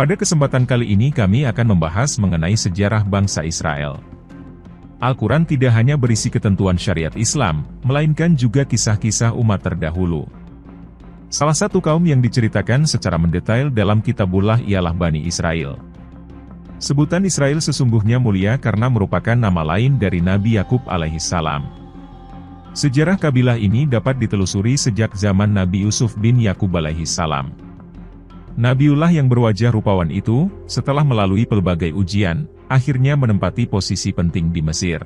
Pada kesempatan kali ini kami akan membahas mengenai sejarah bangsa Israel. Al-Quran tidak hanya berisi ketentuan syariat Islam, melainkan juga kisah-kisah umat terdahulu. Salah satu kaum yang diceritakan secara mendetail dalam Kitabullah ialah Bani Israel. Sebutan Israel sesungguhnya mulia karena merupakan nama lain dari Nabi Yakub alaihissalam. Sejarah kabilah ini dapat ditelusuri sejak zaman Nabi Yusuf bin Yakub alaihissalam. Nabiullah yang berwajah rupawan itu, setelah melalui pelbagai ujian, akhirnya menempati posisi penting di Mesir.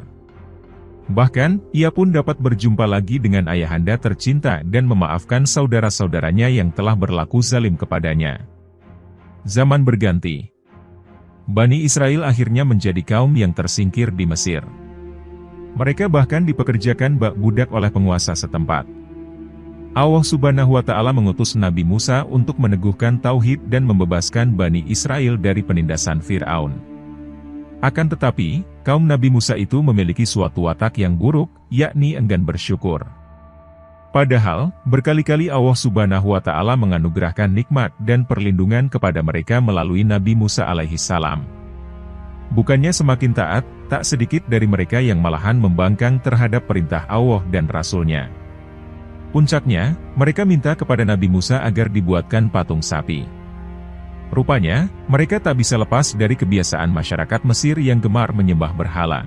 Bahkan, ia pun dapat berjumpa lagi dengan ayahanda tercinta dan memaafkan saudara-saudaranya yang telah berlaku zalim kepadanya. Zaman berganti. Bani Israel akhirnya menjadi kaum yang tersingkir di Mesir. Mereka bahkan dipekerjakan bak budak oleh penguasa setempat. Allah Subhanahu wa Ta'ala mengutus Nabi Musa untuk meneguhkan tauhid dan membebaskan Bani Israel dari penindasan Fir'aun. Akan tetapi, kaum Nabi Musa itu memiliki suatu watak yang buruk, yakni enggan bersyukur. Padahal, berkali-kali Allah Subhanahu wa Ta'ala menganugerahkan nikmat dan perlindungan kepada mereka melalui Nabi Musa alaihissalam. Bukannya semakin taat, tak sedikit dari mereka yang malahan membangkang terhadap perintah Allah dan Rasul-Nya. Puncaknya, mereka minta kepada Nabi Musa agar dibuatkan patung sapi. Rupanya, mereka tak bisa lepas dari kebiasaan masyarakat Mesir yang gemar menyembah berhala.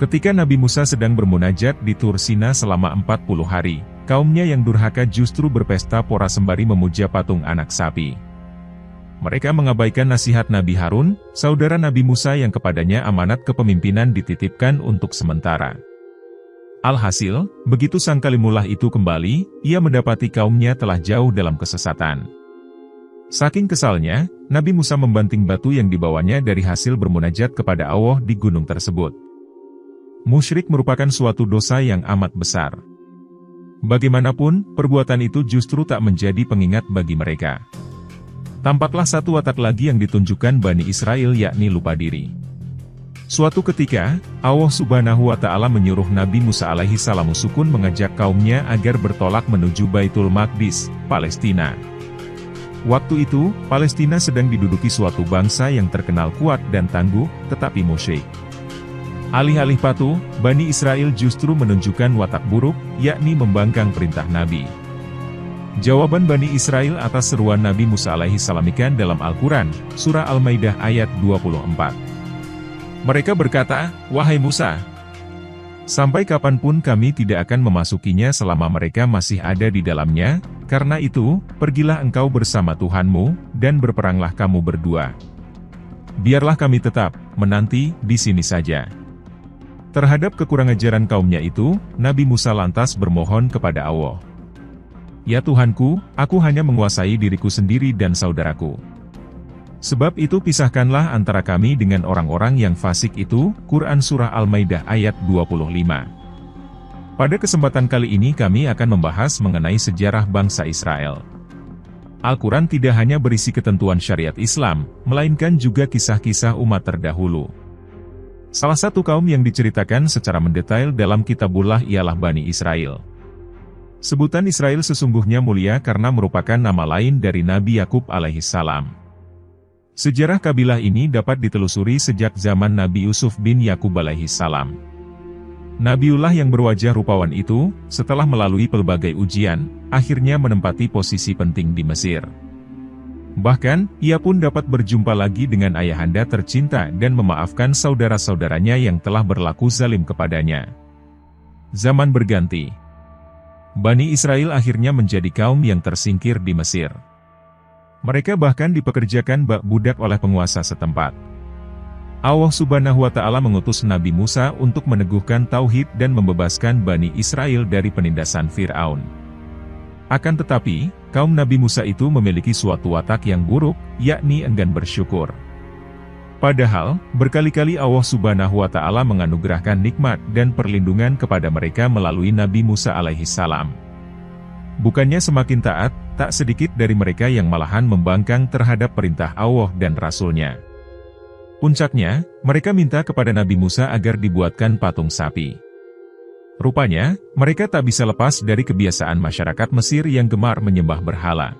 Ketika Nabi Musa sedang bermunajat di Tur Sina selama 40 hari, kaumnya yang durhaka justru berpesta pora sembari memuja patung anak sapi. Mereka mengabaikan nasihat Nabi Harun, saudara Nabi Musa yang kepadanya amanat kepemimpinan dititipkan untuk sementara. Alhasil, begitu sang kalimullah itu kembali, ia mendapati kaumnya telah jauh dalam kesesatan. Saking kesalnya, Nabi Musa membanting batu yang dibawanya dari hasil bermunajat kepada Allah di gunung tersebut. Musyrik merupakan suatu dosa yang amat besar. Bagaimanapun, perbuatan itu justru tak menjadi pengingat bagi mereka. Tampaklah satu watak lagi yang ditunjukkan Bani Israel yakni lupa diri. Suatu ketika, Allah Subhanahu wa Ta'ala menyuruh Nabi Musa alaihissalam sukun mengajak kaumnya agar bertolak menuju Baitul Maqdis, Palestina. Waktu itu, Palestina sedang diduduki suatu bangsa yang terkenal kuat dan tangguh, tetapi musyrik. Alih-alih patuh, Bani Israel justru menunjukkan watak buruk, yakni membangkang perintah Nabi. Jawaban Bani Israel atas seruan Nabi Musa alaihissalamikan dalam Al-Quran, Surah Al-Maidah ayat 24. Mereka berkata, "Wahai Musa, sampai kapanpun kami tidak akan memasukinya selama mereka masih ada di dalamnya, karena itu, pergilah engkau bersama Tuhanmu, dan berperanglah kamu berdua. Biarlah kami tetap menanti di sini saja." Terhadap kekurangajaran kaumnya itu, Nabi Musa lantas bermohon kepada Allah. "Ya Tuhanku, aku hanya menguasai diriku sendiri dan saudaraku. Sebab itu pisahkanlah antara kami dengan orang-orang yang fasik itu." Quran Surah Al-Maidah ayat 25. Pada kesempatan kali ini kami akan membahas mengenai sejarah bangsa Israel. Al-Quran tidak hanya berisi ketentuan syariat Islam, melainkan juga kisah-kisah umat terdahulu. Salah satu kaum yang diceritakan secara mendetail dalam Kitabullah ialah Bani Israel. Sebutan Israel sesungguhnya mulia karena merupakan nama lain dari Nabi Yakub alaihissalam. Sejarah kabilah ini dapat ditelusuri sejak zaman Nabi Yusuf bin Yakub alaihissalam. Nabiullah yang berwajah rupawan itu, setelah melalui pelbagai ujian, akhirnya menempati posisi penting di Mesir. Bahkan, ia pun dapat berjumpa lagi dengan ayahanda tercinta dan memaafkan saudara-saudaranya yang telah berlaku zalim kepadanya. Zaman berganti. Bani Israel akhirnya menjadi kaum yang tersingkir di Mesir. Mereka bahkan dipekerjakan bak budak oleh penguasa setempat. Allah Subhanahu wa Ta'ala mengutus Nabi Musa untuk meneguhkan tauhid dan membebaskan Bani Israel dari penindasan Fir'aun. Akan tetapi, kaum Nabi Musa itu memiliki suatu watak yang buruk, yakni enggan bersyukur. Padahal, berkali-kali Allah Subhanahu wa Ta'ala menganugerahkan nikmat dan perlindungan kepada mereka melalui Nabi Musa alaihissalam. Bukannya semakin taat, tak sedikit dari mereka yang malahan membangkang terhadap perintah Allah dan Rasul-Nya. Puncaknya, mereka minta kepada Nabi Musa agar dibuatkan patung sapi. Rupanya, mereka tak bisa lepas dari kebiasaan masyarakat Mesir yang gemar menyembah berhala.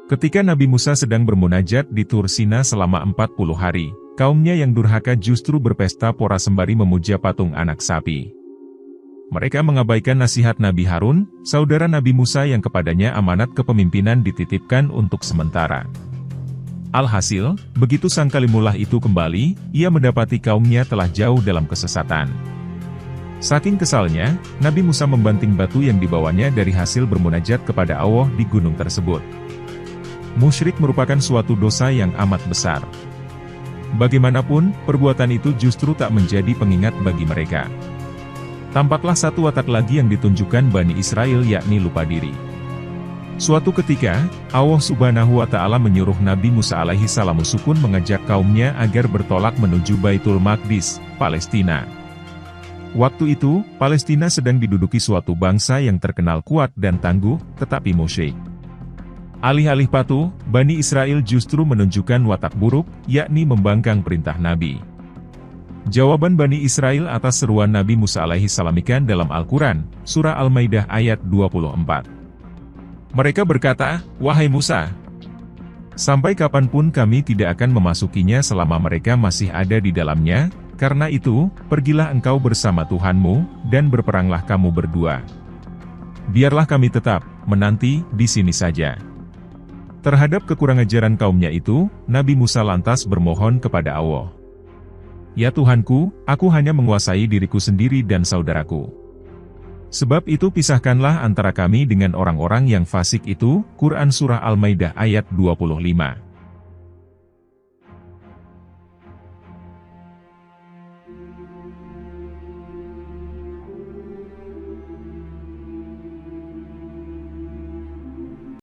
Ketika Nabi Musa sedang bermunajat di Tur Sina selama 40 hari, kaumnya yang durhaka justru berpesta pora sembari memuja patung anak sapi. Mereka mengabaikan nasihat Nabi Harun, saudara Nabi Musa yang kepadanya amanat kepemimpinan dititipkan untuk sementara. Alhasil, begitu sang kalimullah itu kembali, ia mendapati kaumnya telah jauh dalam kesesatan. Saking kesalnya, Nabi Musa membanting batu yang dibawanya dari hasil bermunajat kepada Allah di gunung tersebut. Musyrik merupakan suatu dosa yang amat besar. Bagaimanapun, perbuatan itu justru tak menjadi pengingat bagi mereka. Tampaklah satu watak lagi yang ditunjukkan Bani Israel, yakni lupa diri. Suatu ketika, Allah Subhanahu wa Ta'ala menyuruh Nabi Musa alaihi salam sukun mengajak kaumnya agar bertolak menuju Baitul Maqdis, Palestina. Waktu itu, Palestina sedang diduduki suatu bangsa yang terkenal kuat dan tangguh, tetapi musyrik. Alih-alih patuh, Bani Israel justru menunjukkan watak buruk, yakni membangkang perintah Nabi. Jawaban Bani Israel atas seruan Nabi Musa alaihi salamikan dalam Al-Quran, Surah Al-Maidah ayat 24. Mereka berkata, "Wahai Musa, sampai kapanpun kami tidak akan memasukinya selama mereka masih ada di dalamnya, karena itu, pergilah engkau bersama Tuhanmu, dan berperanglah kamu berdua. Biarlah kami tetap menanti di sini saja." Terhadap kekurangajaran kaumnya itu, Nabi Musa lantas bermohon kepada Allah. "Ya Tuhanku, aku hanya menguasai diriku sendiri dan saudaraku. Sebab itu pisahkanlah antara kami dengan orang-orang yang fasik itu." Quran Surah Al-Maidah ayat 25.